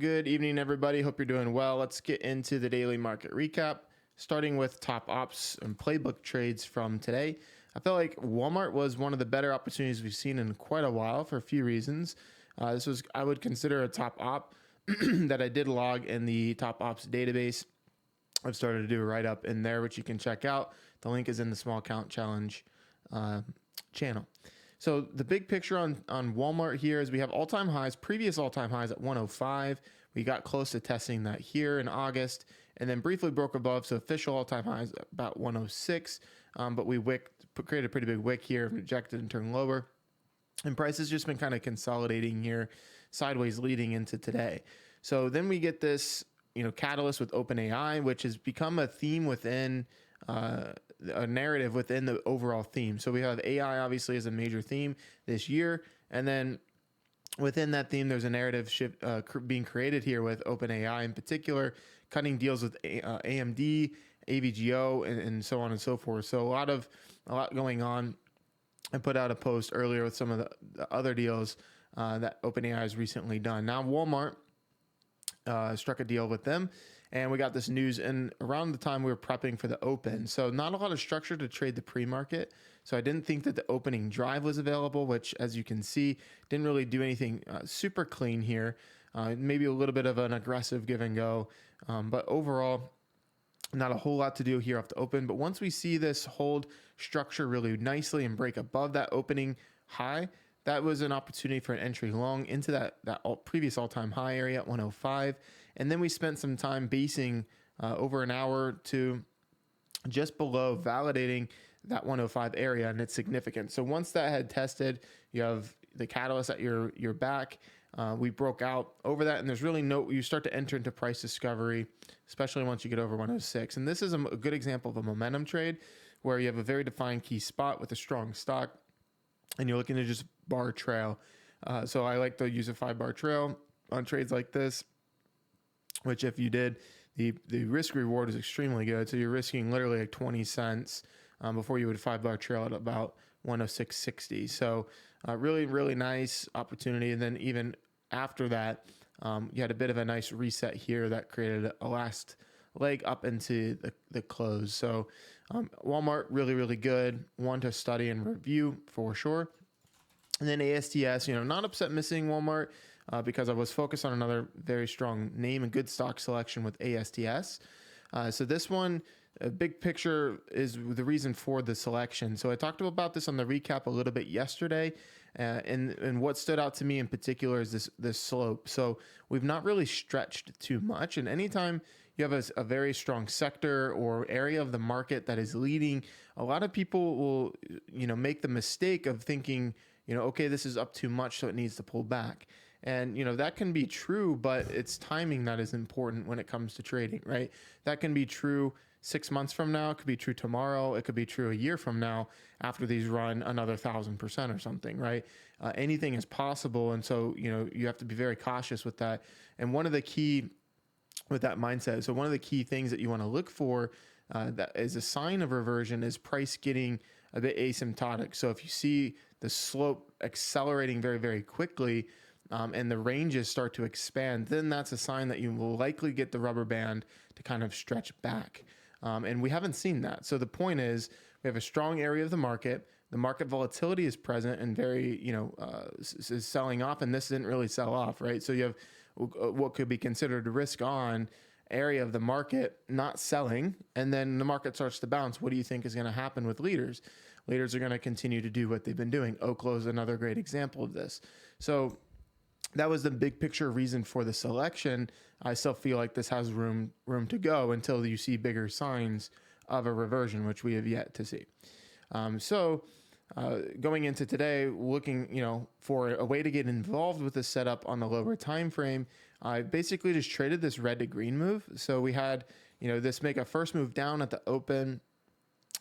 Good evening, everybody. Hope you're doing well. Let's get into the daily market recap, starting with top ops and playbook trades from today. I felt like Walmart was one of the better opportunities we've seen in quite a while for a few reasons. This was, I would consider, a top op that I did log in the top ops database. I've started to do a write-up in there, which you can check out. The link is in the small account challenge channel. So the big picture on Walmart here is we have all-time highs, previous all-time highs at 105. We got close to testing that here in August and then briefly broke above. So official all-time highs about 106, but we created a pretty big wick here, rejected and turned lower. And price has just been kind of consolidating here, sideways leading into today. So then we get this, catalyst with OpenAI, which has become a theme within a narrative within the overall theme. So we have AI obviously as a major theme this year, and then within that theme, there's a narrative shift being created here with OpenAI in particular, cutting deals with AMD, AVGO, and so on and so forth. So a lot going on. I put out a post earlier with some of the other deals that OpenAI has recently done. Now Walmart struck a deal with them, and we got this news in around the time we were prepping for the open. So not a lot of structure to trade the pre-market. So I didn't think that the opening drive was available, which, as you can see, didn't really do anything super clean here. Maybe a little bit of an aggressive give and go, but overall, not a whole lot to do here off the open. But once we see this hold structure really nicely and break above that opening high, that was an opportunity for an entry long into that previous all-time high area at 105. And then we spent some time basing over an hour to just below, validating that 105 area and its significance. So once that had tested, you have the catalyst at your back. We broke out over that, and there's really you start to enter into price discovery, especially once you get over 106. And this is a good example of a momentum trade where you have a very defined key spot with a strong stock, and you're looking to just bar trail. So I like to use a 5-bar trail on trades like this, which if you did, the risk reward is extremely good. So you're risking literally like 20 cents before you would 5-bar trail at about 106.60. So really, really nice opportunity. And then even after that, you had a bit of a nice reset here that created a last leg up into the close. So Walmart, really, really good. One to study and review for sure. And then ASTS, not upset missing Walmart because I was focused on another very strong name and good stock selection with ASTS. So this one, a big picture is the reason for the selection. So I talked about this on the recap a little bit yesterday. And what stood out to me in particular is this slope. So we've not really stretched too much. And anytime you have a very strong sector or area of the market that is leading, a lot of people will, make the mistake of thinking, okay, this is up too much, so it needs to pull back. And, that can be true, but it's timing that is important when it comes to trading, right? That can be true 6 months from now. It could be true tomorrow. It could be true a year from now after these run another 1,000% or something, right? Anything is possible. And so, you have to be very cautious with that. And one of the key with that mindset, so one of the key things that you want to look for that is a sign of reversion is price getting a bit asymptotic. So if you see the slope accelerating very, very quickly, and the ranges start to expand, then that's a sign that you will likely get the rubber band to kind of stretch back. And we haven't seen that. So the point is we have a strong area of the market. The market volatility is present and very, is selling off, and this didn't really sell off, right? So you have what could be considered a risk on area of the market not selling, and then the market starts to bounce. What do you think is going to happen with leaders? Leaders are going to continue to do what they've been doing. OKLO is another great example of this. So that was the big picture reason for the selection. I still feel like this has room to go until you see bigger signs of a reversion, which we have yet to see. Going into today, looking for a way to get involved with the setup on the lower time frame, I basically just traded this red to green move. So we had this make a first move down at the open,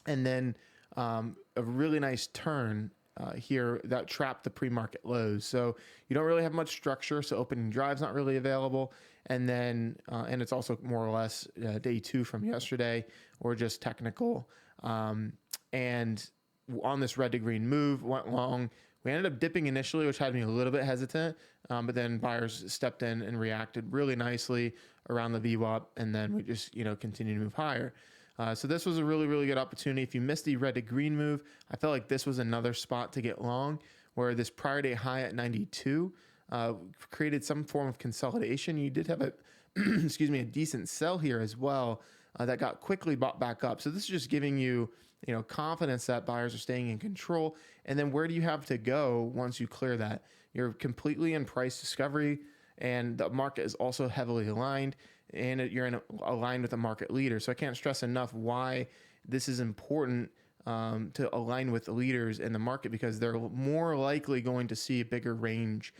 and then a really nice turn here that trapped the pre-market lows. So you don't really have much structure. So opening drive's not really available. And then, and it's also more or less day 2 from yesterday or just technical. And on this red to green move, went long, We ended up dipping initially, which had me a little bit hesitant, but then buyers stepped in and reacted really nicely around the VWAP, and then we just continue to move higher. So this was a really, really good opportunity. If you missed the red to green move, I felt like this was another spot to get long, where this prior day high at 92 created some form of consolidation. You did have a excuse me, a decent sell here as well that got quickly bought back up. So this is just giving you confidence that buyers are staying in control. And then where do you have to go once you clear that? You're completely in price discovery, and the market is also heavily aligned, and you're aligned with a market leader. So I can't stress enough why this is important to align with the leaders in the market, because they're more likely going to see a bigger range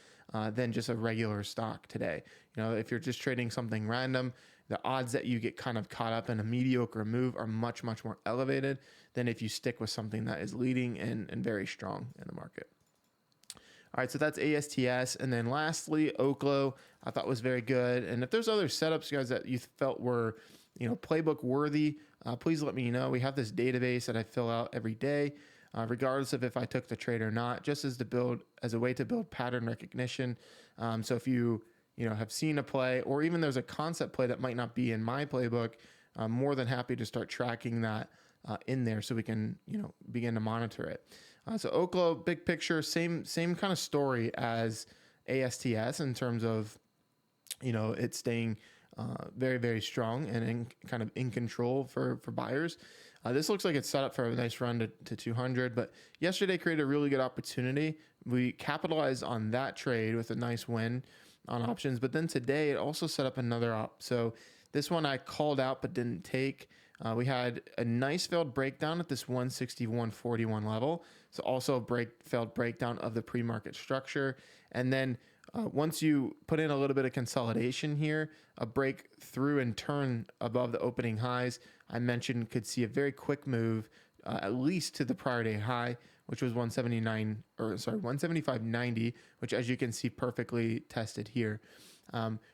than just a regular stock today. If you're just trading something random, the odds that you get kind of caught up in a mediocre move are much, much more elevated than if you stick with something that is leading and very strong in the market. All right, so that's ASTS. And then lastly, OKLO, I thought was very good. And if there's other setups, guys, that you felt were, playbook worthy, please let me know. We have this database that I fill out every day, regardless of if I took the trade or not, just as a way to build pattern recognition. So if you have seen a play, or even there's a concept play that might not be in my playbook, I'm more than happy to start tracking that in there so we can begin to monitor it. So OKLO, big picture, same kind of story as ASTS in terms of it staying very, very strong and kind of in control for buyers. This looks like it's set up for a nice run to 200, but yesterday created a really good opportunity. We capitalized on that trade with a nice win on options, but then today it also set up another op. So this one I called out but didn't take. We had a nice failed breakdown at this 161.41 level. So also a failed breakdown of the pre-market structure. And then once you put in a little bit of consolidation here, a break through and turn above the opening highs, I mentioned could see a very quick move, at least to the prior day high, which was 175.90, which, as you can see, perfectly tested here.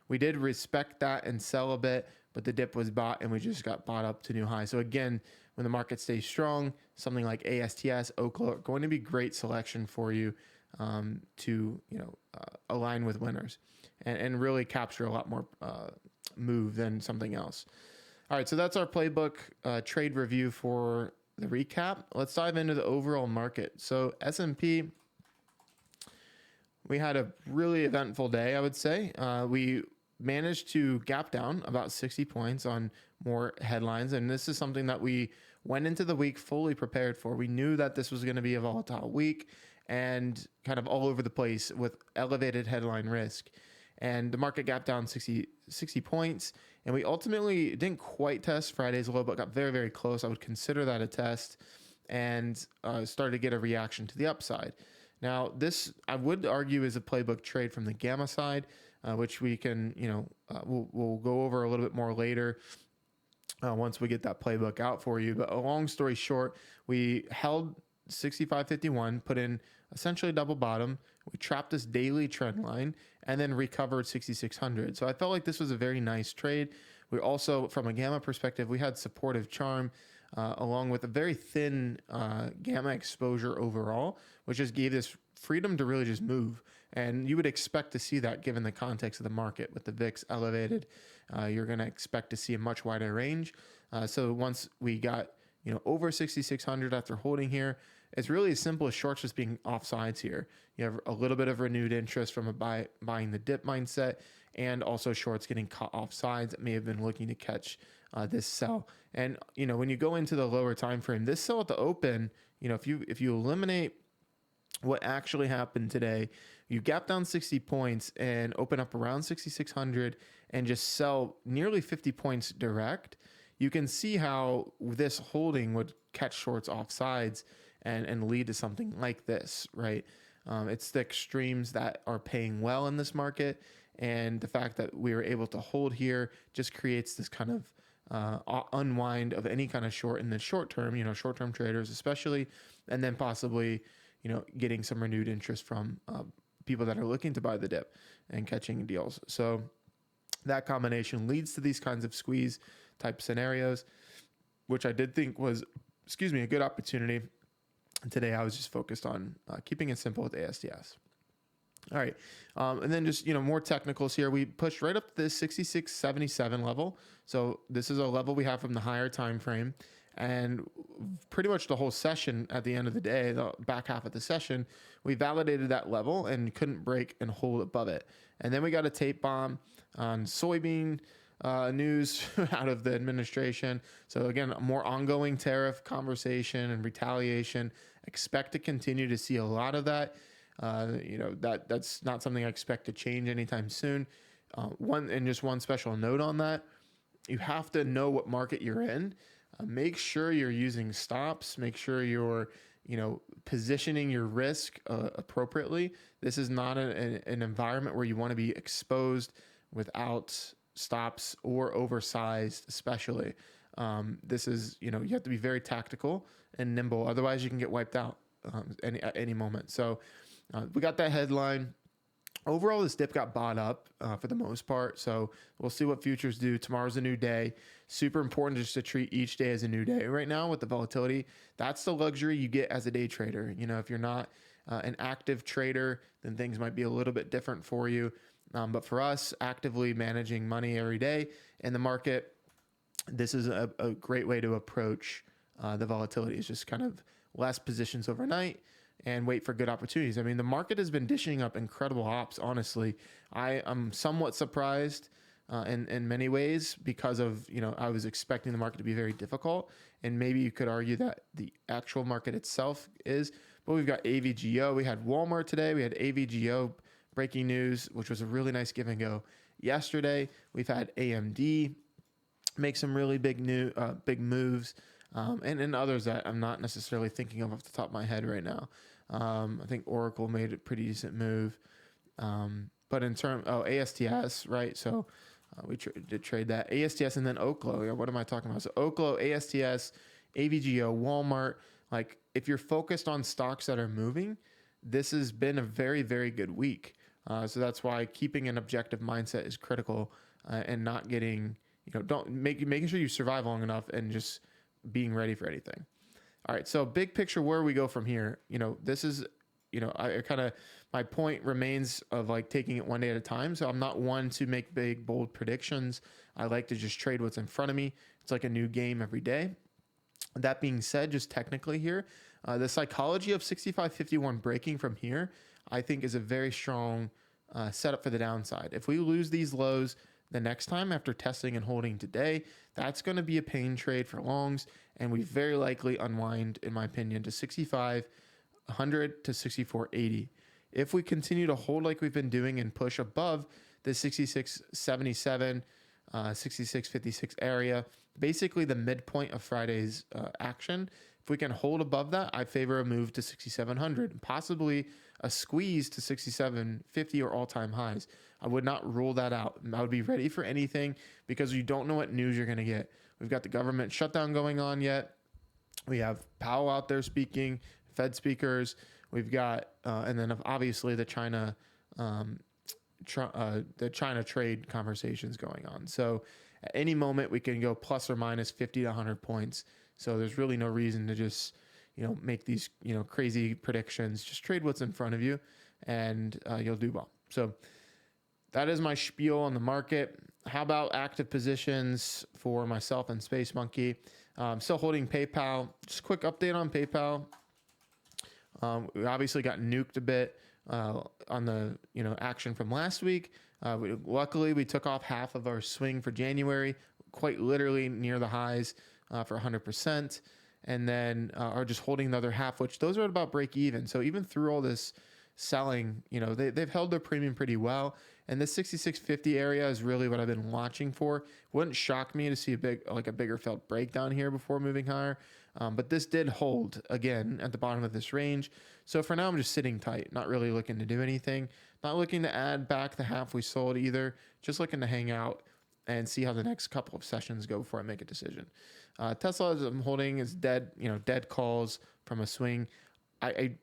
We did respect that and sell a bit, but the dip was bought and we just got bought up to new highs. So again, when the market stays strong, something like ASTS, OKLO are going to be great selection for you to align with winners and really capture a lot more move than something else. All right, so that's our playbook trade review for the recap. Let's dive into the overall market. So S&P, we had a really eventful day, I would say. We managed to gap down about 60 points on more headlines, and this is something that we went into the week fully prepared for. We knew that this was going to be a volatile week and kind of all over the place with elevated headline risk. And the market gapped down 60 points, and we ultimately didn't quite test Friday's low, but got very, very close. I would consider that a test, and started to get a reaction to the upside. Now, this, I would argue, is a playbook trade from the gamma side, which we can, we'll go over a little bit more later once we get that playbook out for you. But a long story short, we held 65.51, put in essentially double bottom. We trapped this daily trend line and then recovered 6,600. So I felt like this was a very nice trade. We also, from a gamma perspective, we had supportive charm along with a very thin gamma exposure overall, which just gave this freedom to really just move. And you would expect to see that given the context of the market with the VIX elevated. You're going to expect to see a much wider range. So once we got over 6,600 after holding here, it's really as simple as shorts just being offsides here. You have a little bit of renewed interest from a buying the dip mindset, and also shorts getting caught offsides that may have been looking to catch this sell. And when you go into the lower time frame, this sell at the open, if you eliminate what actually happened today, you gap down 60 points and open up around 6,600 and just sell nearly 50 points direct. You can see how this holding would catch shorts offsides and lead to something like this, right? It's the extremes that are paying well in this market, and the fact that we were able to hold here just creates this kind of unwind of any kind of short in the short term, short-term traders especially, and then possibly, getting some renewed interest from people that are looking to buy the dip and catching deals. So that combination leads to these kinds of squeeze type scenarios, which I did think was, a good opportunity. And today I was just focused on keeping it simple with ASTS. All right. And then just, more technicals here. We pushed right up to this 66.77 level. So this is a level we have from the higher time frame. And pretty much the whole session at the end of the day, the back half of the session, we validated that level and couldn't break and hold above it. And then we got a tape bomb on soybean news out of the administration. So again, more ongoing tariff conversation and retaliation. Expect to continue to see a lot of that. That's not something I expect to change anytime soon. One special note on that, you have to know what market you're in. Make sure you're using stops. Make sure you're, positioning your risk appropriately. This is not an environment where you want to be exposed without stops or oversized, especially. This is, you have to be very tactical and nimble. Otherwise, you can get wiped out at any moment. So we got that headline. Overall, this dip got bought up for the most part. So we'll see what futures do. Tomorrow's a new day. Super important just to treat each day as a new day. Right now with the volatility, that's the luxury you get as a day trader. If you're not an active trader, then things might be a little bit different for you. But for us, actively managing money every day in the market, this is a great way to approach the volatility. It's just kind of less positions overnight and wait for good opportunities. I mean, the market has been dishing up incredible ops, honestly. I am somewhat surprised in many ways because of, I was expecting the market to be very difficult. And maybe you could argue that the actual market itself is. But we've got AVGO. We had Walmart today. We had AVGO breaking news, which was a really nice give and go yesterday. We've had AMD make some really big moves. And others that I'm not necessarily thinking of off the top of my head right now. I think Oracle made a pretty decent move. But in ASTS, right? So we did trade that. ASTS and then OKLO. Yeah, what am I talking about? So OKLO, ASTS, AVGO, Walmart. Like, if you're focused on stocks that are moving, this has been a very, very good week. So that's why keeping an objective mindset is critical and not getting, making sure you survive long enough and just being ready for anything. All right. So big picture, where we go from here, this is, my point remains of like taking it one day at a time. So I'm not one to make big, bold predictions. I like to just trade what's in front of me. It's like a new game every day. That being said, just technically here, the psychology of 65.51 breaking from here, I think is a very strong setup for the downside. If we lose these lows the next time after testing and holding today, that's going to be a pain trade for longs, and we very likely unwind, in my opinion, to 6,500 to 64.80. If we continue to hold like we've been doing and push above the 66.77, 66.56 area, basically the midpoint of Friday's action, if we can hold above that, I favor a move to 6,700, possibly a squeeze to 67.50 or all-time highs. I would not rule that out. I would be ready for anything because you don't know what news you're going to get. We've got the government shutdown going on yet. We have Powell out there speaking, Fed speakers. We've got, and then obviously the China trade conversations going on. So at any moment we can go plus or minus 50 to 100 points. So there's really no reason to just, make these, crazy predictions. Just trade what's in front of you and you'll do well. So that is my spiel on the market. How about active positions for myself and Space Monkey? Still holding PayPal. Just a quick update on PayPal. We obviously got nuked a bit on the action from last week. Luckily, we took off half of our swing for January, quite literally near the highs for 100%, and then are just holding the other half, which those are at about break even. So even through all this selling, they've held their premium pretty well. And this 66.50 area is really what I've been watching for. Wouldn't shock me to see a bigger felt breakdown here before moving higher. But this did hold again at the bottom of this range. So for now, I'm just sitting tight, not really looking to do anything, not looking to add back the half we sold either, just looking to hang out and see how the next couple of sessions go before I make a decision. Tesla, as I'm holding, is dead, dead calls from a swing.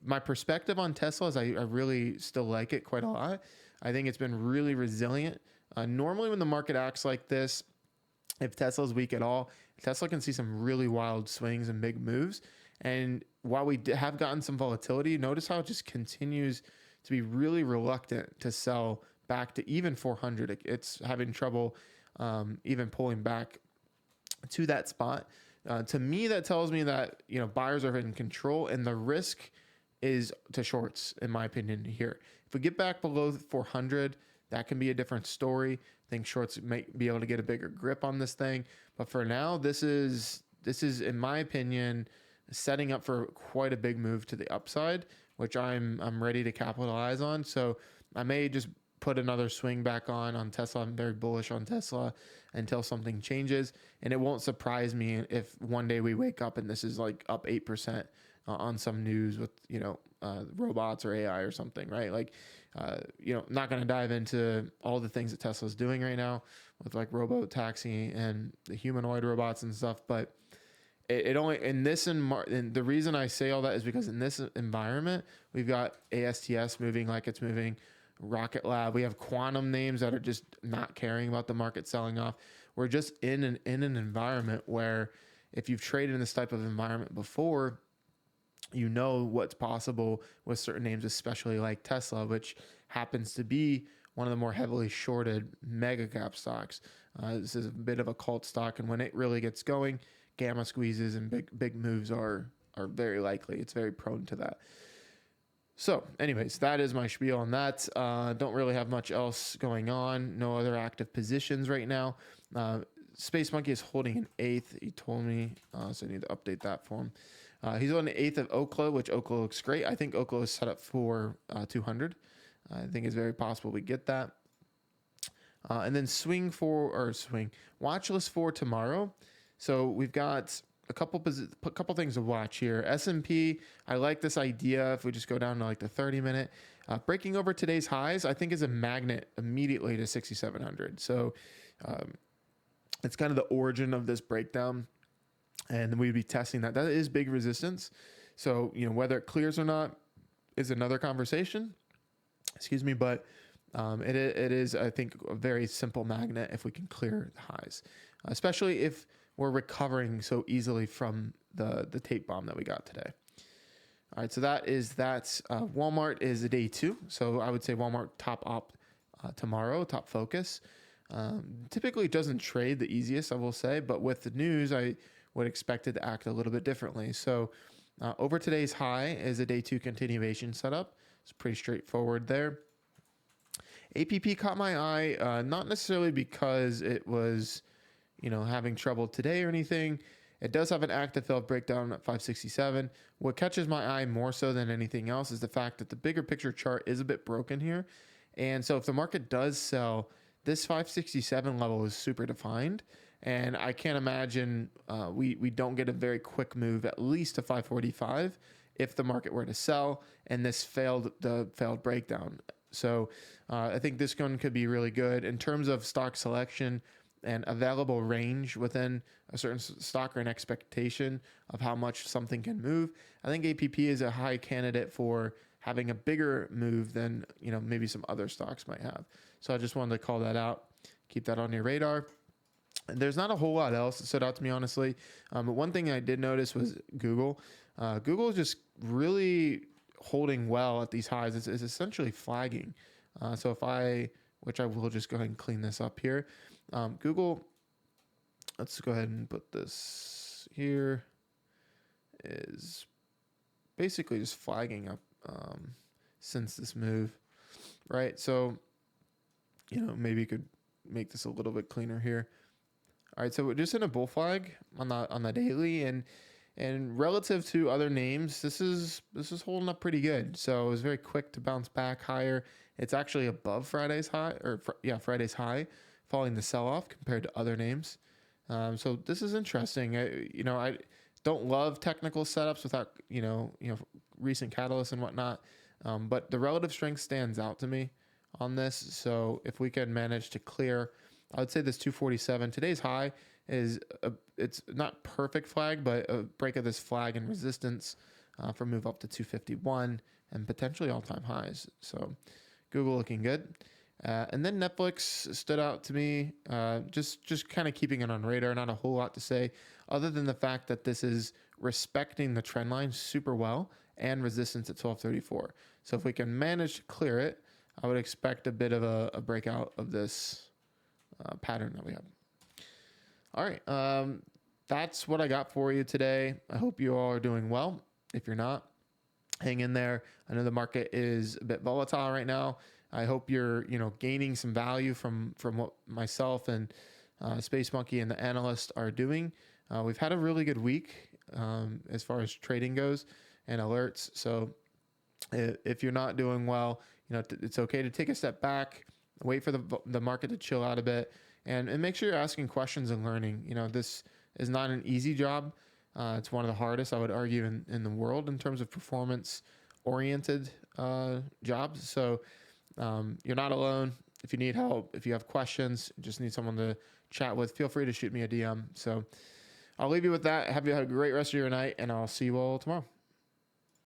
My perspective on Tesla is I really still like it quite a lot. I think it's been really resilient. Normally when the market acts like this, if Tesla's weak at all, Tesla can see some really wild swings and big moves. And while we have gotten some volatility, notice how it just continues to be really reluctant to sell back to even 400. It's having trouble even pulling back to that spot. To me, that tells me that buyers are in control, and the risk is to shorts, in my opinion. Here, if we get back below 400, that can be a different story. I think shorts might be able to get a bigger grip on this thing, but for now, this is in my opinion setting up for quite a big move to the upside, which I'm ready to capitalize on. So I may just put another swing back on Tesla. I'm very bullish on Tesla until something changes, and it won't surprise me if one day we wake up and this is like up 8% on some news with robots or AI or something, right? Like not going to dive into all the things that Tesla's doing right now with like robo taxi and the humanoid robots and stuff, but it only in this and the reason I say all that is because in this environment we've got ASTS moving like it's moving, Rocket Lab. We have quantum names that are just not caring about the market selling off. We're just in an environment where if you've traded in this type of environment before, you know what's possible with certain names, especially like Tesla, which happens to be one of the more heavily shorted mega cap stocks. This is a bit of a cult stock, and when it really gets going, gamma squeezes and big moves are very likely. It's very prone to that. So anyways, that is my spiel on that. Don't really have much else going on. No other active positions right now. Space Monkey is holding an eighth. He told me, so I need to update that for him. He's on the eighth of OKLO, which OKLO looks great. I think OKLO is set up for 200. I think it's very possible we get that. And then watch list for tomorrow. So we've got a couple things to watch here. S&P, I like this idea. If we just go down to like the 30-minute, breaking over today's highs, I think is a magnet immediately to 6,700. So it's kind of the origin of this breakdown, and we'd be testing that. That is big resistance. So whether it clears or not is another conversation. Excuse me, but it is, I think, a very simple magnet if we can clear the highs, especially if we're recovering so easily from the tape bomb that we got today. All right, so that. Walmart is a day two. So I would say Walmart top op tomorrow, top focus. Typically doesn't trade the easiest, I will say, but with the news, I would expect it to act a little bit differently. So over today's high is a day two continuation setup. It's pretty straightforward there. APP caught my eye, not necessarily because it was having trouble today or anything. It does have an active failed breakdown at 567. What catches my eye more so than anything else is the fact that the bigger picture chart is a bit broken here. And so if the market does sell, this 567 level is super defined. And I can't imagine we don't get a very quick move, at least to 545, if the market were to sell and this failed breakdown. So I think this one could be really good in terms of stock selection and available range within a certain stock or an expectation of how much something can move. I think APP is a high candidate for having a bigger move than maybe some other stocks might have. So I just wanted to call that out. Keep that on your radar. And there's not a whole lot else that stood out to me, honestly. But one thing I did notice was Google. Google is just really holding well at these highs. It's essentially flagging. So which I will just go ahead and clean this up here. Google, let's go ahead and put this here, is basically just flagging up since this move, right? So, maybe you could make this a little bit cleaner here. All right, so we're just in a bull flag on the daily, and relative to other names, this is holding up pretty good. So it was very quick to bounce back higher. It's actually above Friday's high, Friday's high, following the sell-off compared to other names. So this is interesting. I don't love technical setups without recent catalysts and whatnot, but the relative strength stands out to me on this. So if we can manage to clear, I would say this 247, today's high is it's not perfect flag, but a break of this flag and resistance for move up to 251 and potentially all-time highs. So Google looking good. And then Netflix stood out to me, just kind of keeping it on radar. Not a whole lot to say other than the fact that this is respecting the trend line super well and resistance at 1234. So if we can manage to clear it, I would expect a bit of a breakout of this pattern that we have. All right. That's what I got for you today. I hope you all are doing well. If you're not, hang in there. I know the market is a bit volatile right now. I hope you're, gaining some value from what myself and Space Monkey and the analyst are doing. We've had a really good week as far as trading goes and alerts. So if you're not doing well, it's okay to take a step back, wait for the market to chill out a bit, and make sure you're asking questions and learning. This is not an easy job. It's one of the hardest, I would argue, in the world in terms of performance-oriented jobs. So you're not alone. If you need help, if you have questions, just need someone to chat with, feel free to shoot me a DM. So I'll leave you with that. Have you had a great rest of your night, and I'll see you all tomorrow.